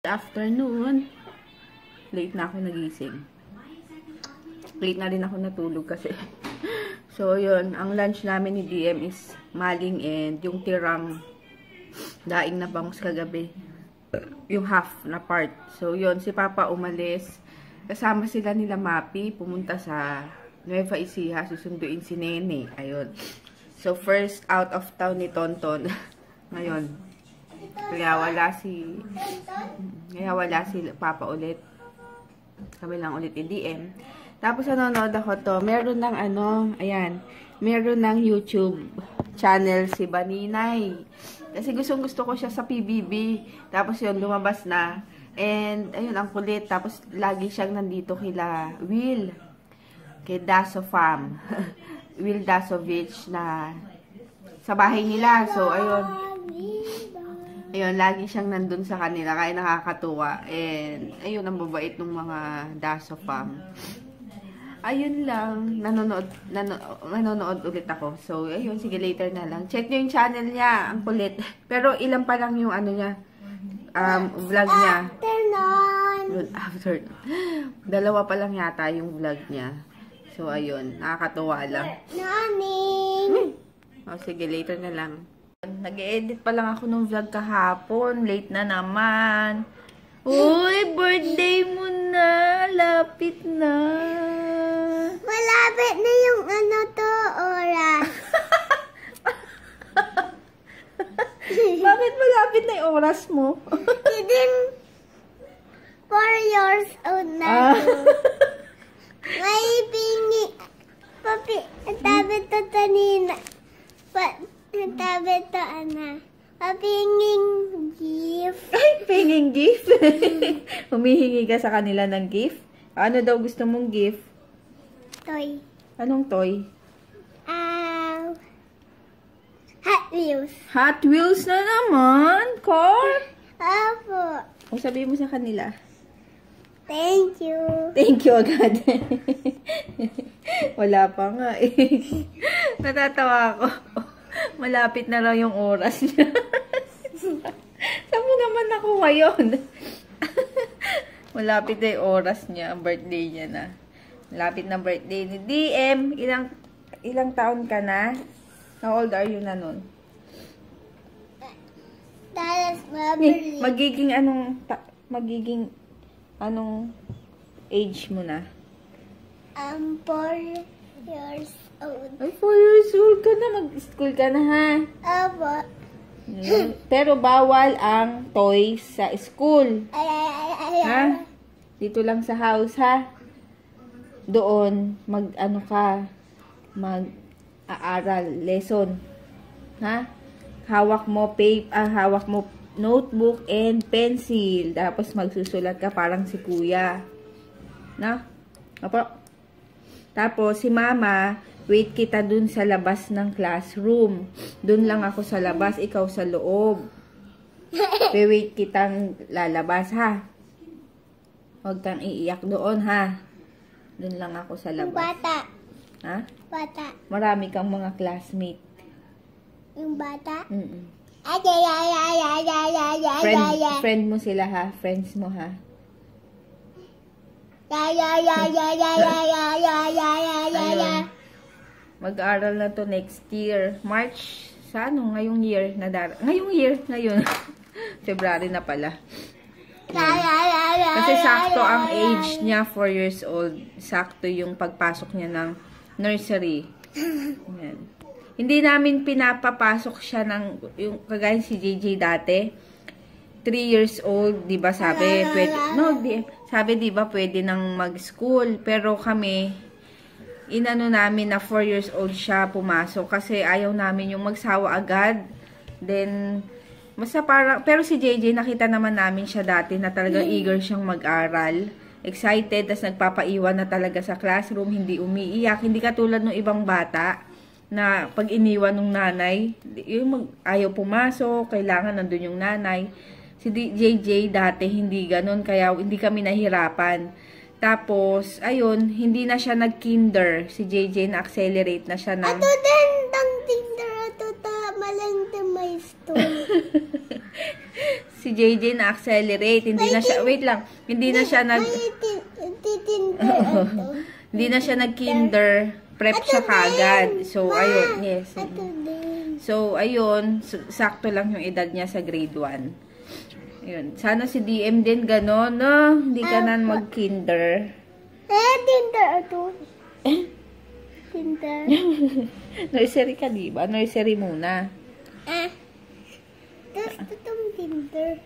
Afternoon. Late na ako nagising. Late na rin ako natulog kasi. So, yun. Ang lunch namin ni DM is maling and yung tirang daing na bangus kagabi. Yung half na part. So, yun. Si Papa umalis. Kasama sila nila Mapi. Pumunta sa Nueva Ecija. Susunduin si Nene. Ayun. So, first out of town ni Tonton. Ngayon. Kaya wala si Papa ulit. Kami lang ulit ni DM. Tapos nanonood ako to. Meron ng ayan. Meron ng YouTube channel si Baninay. Kasi gusto ko siya sa PBB. Tapos yun, lumabas na. And, ayun, ang kulit. Tapos, lagi siyang nandito kila Will. Kay Daso Fam. Will Dasovich na sa bahay nila. So, ayun. Ayun, lagi siyang nandun sa kanila. Kaya nakakatuwa. And, ayun, ang babait ng mga Daso Fam. Ayun lang, nanonood ulit ako. So, ayun, sige, later na lang. Check nyo yung channel niya, ang kulit. Pero, ilan pa lang yung niya, vlog niya. After. Dalawa pa lang yata yung vlog niya. So, ayun, nakakatuwa lang. O, sige, later na lang. Nag-edit pa lang ako ng vlog kahapon. Late na naman. Uy, birthday mo na. Lapit na. Malapit na yung oras. Bakit malapit na yung oras mo? Din 4 years old na. May pingi. Papi, tabi to kanina. Tabi to Pinging gift. Ay, pinging gift? Humihingi ka sa kanila ng gift? Ano daw gusto mong gift? Toy. Anong toy? Hot Wheels. Hot Wheels na naman? Car? Opo. O sabihin mo sa kanila. Thank you. Thank you agad. Wala pa nga eh. Natatawa ako. Malapit na lang yung oras niya. Saan mo naman ako ngayon? Malapit na yung oras niya. Ang birthday niya na. Malapit na birthday ni DM. Ilang taon ka na? How old are you na nun? Magiging anong age mo na? 4 years old. Ay, 4 years old ka na. Mag-school ka na, ha? Opo. Pero bawal ang toys sa school. Ha? Dito lang sa house, ha? Doon, mag-aaral, lesson. Ha? Hawak mo notebook and pencil. Tapos magsusulat ka parang si kuya. Na? Opo. Tapos, si mama, wait kita dun sa labas ng classroom. Dun lang ako sa labas, ikaw sa loob. Wait kitang lalabas, ha? Huwag kang iiyak doon, ha? Dun lang ako sa labas. Yung bata. Ha? Bata. Marami kang mga classmate. Yung bata? Friend mo sila, ha? Friends mo, ha? Mag-aaral na to next year. March, sa ngayong year na ngayon. February na pala. Kasi sakto ang age niya, 4 years old. Sakto yung pagpasok niya ng nursery. Yan. Hindi namin pinapapasok siya yung kagaya si JJ dati. 3 years old, 'di ba sabi, sabi 'di ba pwede nang mag-school, pero kami namin na 4 years old siya pumasok kasi ayaw namin yung magsawa agad. Then pero si JJ nakita naman namin siya dati na talagang eager siyang mag-aral. Excited, tas nagpapaiwan na talaga sa classroom, hindi umiiyak, hindi katulad ng ibang bata na pag iniwan ng nanay, ayaw pumasok, kailangan nandun yung nanay. Si JJ dati hindi ganun, kaya hindi kami nahirapan. Tapos, ayun, hindi na siya nag-kinder. Si JJ na-accelerate na siya ng... Ato din, tang kinder, ato ta, malang may story. si JJ na accelerate. Hindi na siya, wait lang, hindi na siya hindi na siya nag-kinder. Prep siya kagad. So, ayun, yes. So, ayun, sakto lang yung edad niya sa grade 1. Ayun, sana si DM din gano'n, no? Hindi ka na mag-kinder. Kinder ito. Kinder. Nursery ka, diba? Nursery muna. Tapos itong kinder.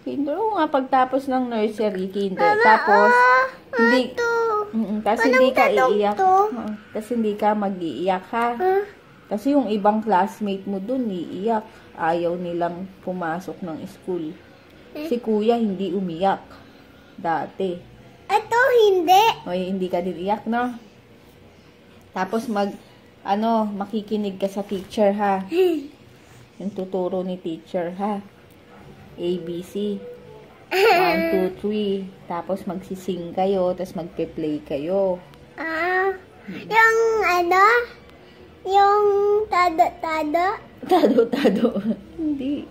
Kinder, nga, pagtapos ng nursery, kinder. Tapos, hindi, kasi hindi ka iiyak. Kasi hindi ka mag-iiyak, ha? Kasi yung ibang classmate mo dun, iiyak. Ayaw nilang pumasok ng school. Si kuya, hindi umiyak. Dati. Ito, hindi. O, hindi ka din iyak, no? Tapos makikinig ka sa teacher, ha? Yung tuturo ni teacher, ha? ABC. 1, 2, 3. Tapos magsising kayo, tapos magpe-play kayo. Yung yung tado-tado. Tado-tado. Hindi.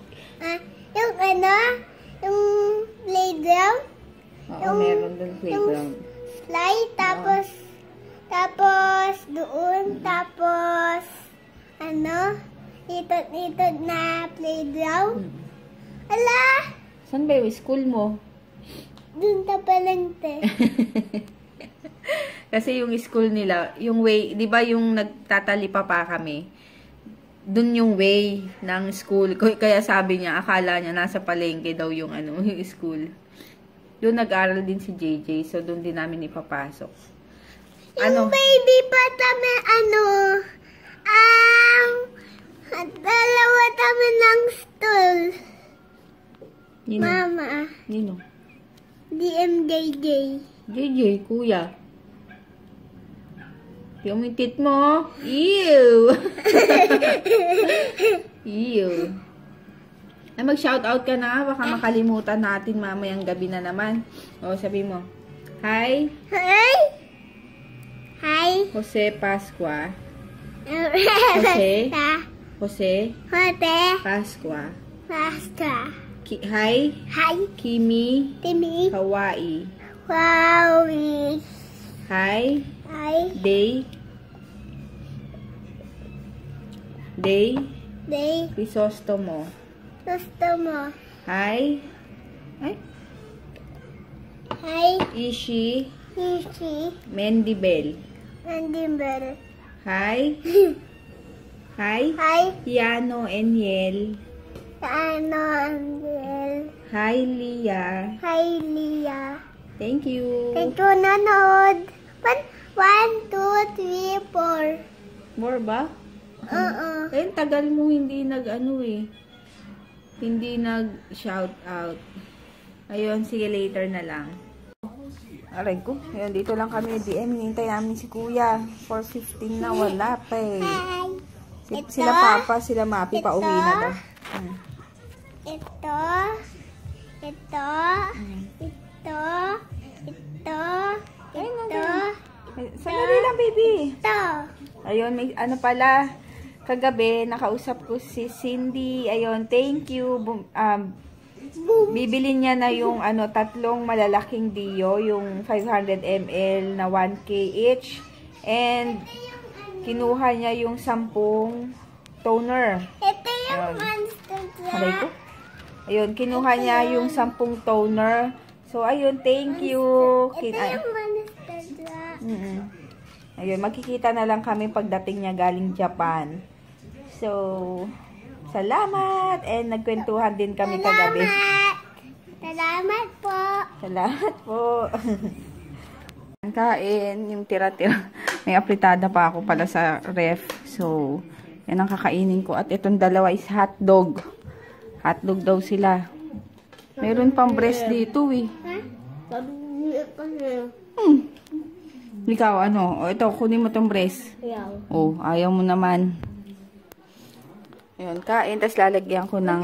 Yung yung playground. Oo, meron doon playground. Slide, tapos doon, tapos, itod-itod na playground. Ala! Saan ba yung school mo? Doon ta palente. Kasi yung school nila, yung way, di ba yung nagtatalipa pa kami, dun yung way ng school. Kaya sabi niya, akala niya nasa palengke daw yung yung school. Doon nag-aral din si JJ, so doon din namin ipapasok. Yung baby pa tami, dalawa tami ng stool. Nino? Mama. Nino? DMJJ. JJ, kuya. Yung tit mo. Ew! Ew. Ay, mag-shoutout ka na. Baka makalimutan natin mamayang gabi na naman. O, sabi mo. Hi. Hi. Hi. Jose Pascua. Jose. Jose. Jose. Pascua. Pasta. Hi. Hi. Kimi. Timmy. Hawaii. Wow. Hi. Hi. Day. Crisostomo. Gusto mo. Hi. Ay. Hi. Ishi. Hishi. Mendibel. Andimber. Hi. Hi. Hi. Piano Eniel. Angel. Hi, Lia. Hi, Lia. Thank you. Thank you, nanood. 1, 2, 3, 4. More ba? Oo. Ayun, tagal mo hindi hindi nag-shout out. Ayun, sige later na lang. Aray ko. Ayun, dito lang kami DM. Hinintay namin si Kuya. 4:15 na, wala pa eh. Sila Papa, sila Mapi, pauwi na daw. Ito. Sandali lang, baby. Ito. Ayun, may pala, kagabi, nakausap ko si Cindy. Ayun, thank you. Bibili niya na yung tatlong malalaking Dio, yung 500 ml na 1K each. And, kinuha niya yung 10 toner. Ito yung monster Aray ko. Ayun, kinuha niya yung 10 toner. So, ayun, thank you. Ito yung monster drop. Ayun, makikita na lang kami pagdating niya galing Japan. So, salamat! And nagkwentuhan din kami kagabi. Salamat po. Salamat po. Kain, yung tira-tira. May apritada pa ako pala sa ref. So, yan ang kakainin ko. At itong dalawa is hotdog. Hotdog daw sila. Meron pang breast dito eh. Ikaw, O, ito, kunin mo tong breast. Oh, ayaw mo naman. Ayun, kain. Tapos lalagyan ko ng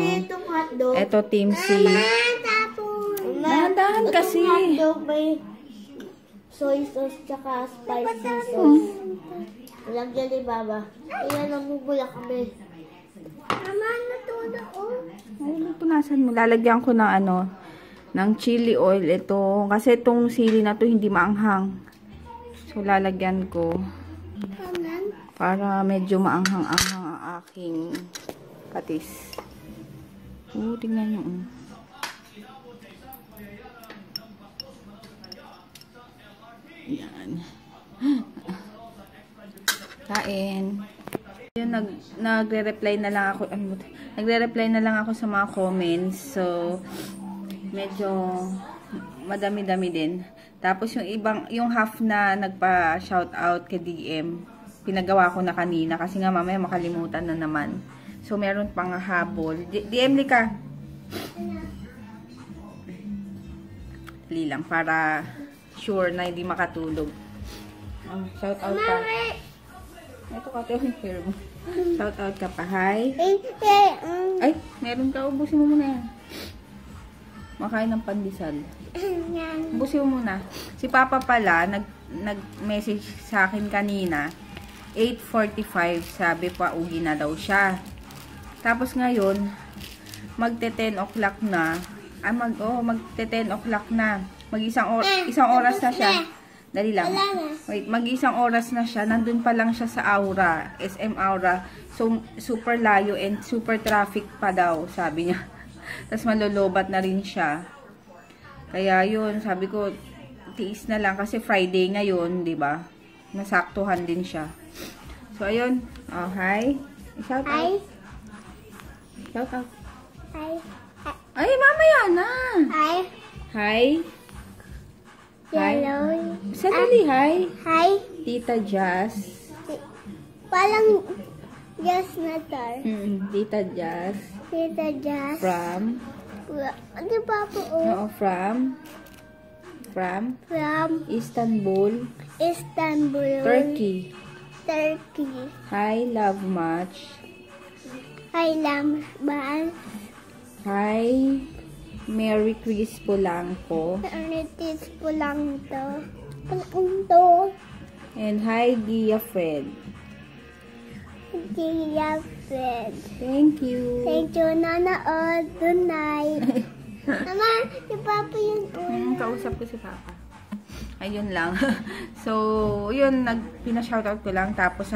ito, Team C. Dahan-dahan kasi. Hotdog may soy sauce tsaka spicy sauce. Lagyan ni Baba. Ayan, namumula kami. Mama, natulo, Punasan mo. Lalagyan ko ng ano, ng chili oil ito. Kasi itong sili na to hindi maanghang. So, lalagyan ko para medyo maanghang-anghang ang aking patis. Tingnan nyo. Yan. Kain. Yun, nagre-reply na lang ako. Nagre-reply na lang ako sa mga comments. So, medyo madami-dami din. Tapos yung half na nagpa-shoutout kay DM, pinagawa ko na kanina kasi nga mamaya makalimutan na naman. So, meron pang habol. DM li ka. Dali lang para sure na hindi makatulog. Shoutout ka. Ito ka, ito yung hair mo. Shoutout ka pa. Hi. Ay, meron ka. Ubusin mo muna yan. Makain ng pandesal. Ubusin mo muna. Si Papa pala, nag-message sa akin kanina. 8:45, sabi pa, uwi na daw siya. Tapos ngayon, magte-10 o'clock na. Magte-10 o'clock na. Isang oras na siya. Dali lang. Wait, mag-isang oras na siya. Nandun pa lang siya sa Aura. SM Aura. So, super layo and super traffic pa daw, sabi niya. Tapos malolobat na rin siya. Kaya yun, sabi ko, tiis na lang kasi Friday ngayon, di ba? Nasaktuhan din siya. So, ayun. Oh, hi. Shout out. Hi. Shout out. Hi. Ay, mamaya na. Hi. Hi. Hello. Sandali, hi. Hi. Tita Jazz. Parang Jazz na tar. Tita Jazz. Tita Jazz. From? Ano ba po? Oo, from? From Istanbul. Istanbul. Turkey. Turkey. Hi, love much. Hi, Lamban. Hi, Merry Chris Polanco. Arnitis po lang to. Punto. And hi, Gia Fred. Gia Fred. Thank you. Thank you, nanood tonight. Mama, si Papa yun. Kausap ko si Papa. Ayun lang. So, yun, pinashoutout ko lang. Tapos,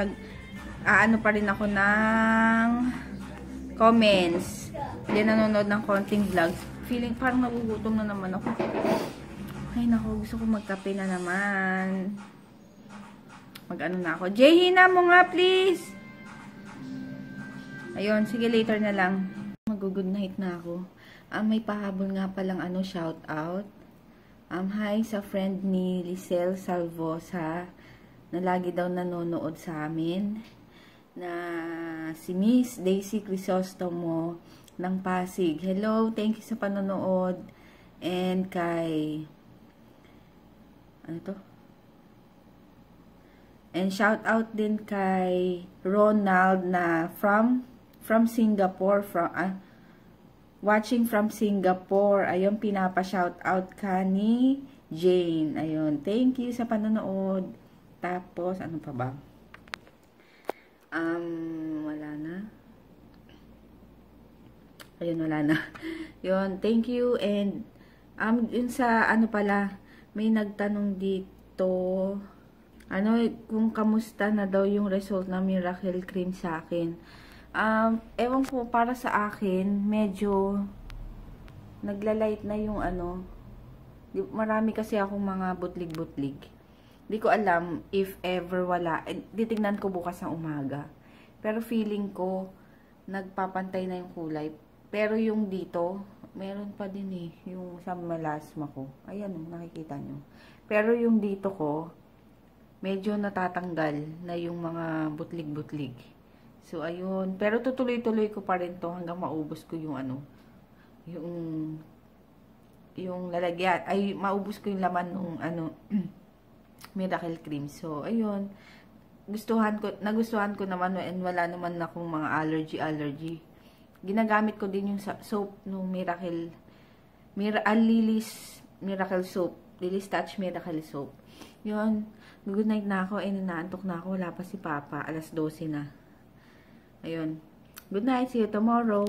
ano pa rin ako ng comments. Hindi nanonood ng konting vlogs. Feeling parang nagugutom na naman ako. Ay, naku, gusto ko magkape na naman. Mag-ano na ako. Jay, hina mo nga, please! Ayun, sige, later na lang. Mag-good night na ako. May pahabol nga palang shout out. Hi sa friend ni Lisel Salvosa na lagi daw nanonood sa amin. Na si Miss Daisy Crisostomo ng Pasig. Hello, thank you sa panonood. And kay And shout out din kay Ronald na from Singapore, watching from Singapore. Ayun, pinapa-shout out ka ni Jane. Ayun, thank you sa panonood. Tapos, ano pa ba? Wala na. Ayun, wala na. Yun, thank you. And, yun sa, pala, may nagtanong dito, kung kamusta na daw yung result ng Miracle Cream sa akin. Ewan po, para sa akin, medyo naglalight na yung marami kasi akong mga butlig-butlig. Di ko alam if ever wala. Titignan ko bukas ng umaga. Pero feeling ko, nagpapantay na yung kulay. Pero yung dito, meron pa din yung sa melasma ko. Ayan, nakikita nyo. Pero yung dito ko, medyo natatanggal na yung mga butlig-butlig. So, ayun. Pero tutuloy-tuloy ko pa rin to hanggang maubos ko yung yung lalagyan. Ay, maubos ko yung laman ng Miracle Cream. So, ayun. Nagustuhan ko naman and wala naman akong mga allergy. Ginagamit ko din yung soap ng Lily's Miracle Soap. Lily's Touch Miracle Soap. Yun. Good night na ako. Naantok na ako. Wala pa si Papa. Alas 12 na. Ayun. Good night. See you tomorrow.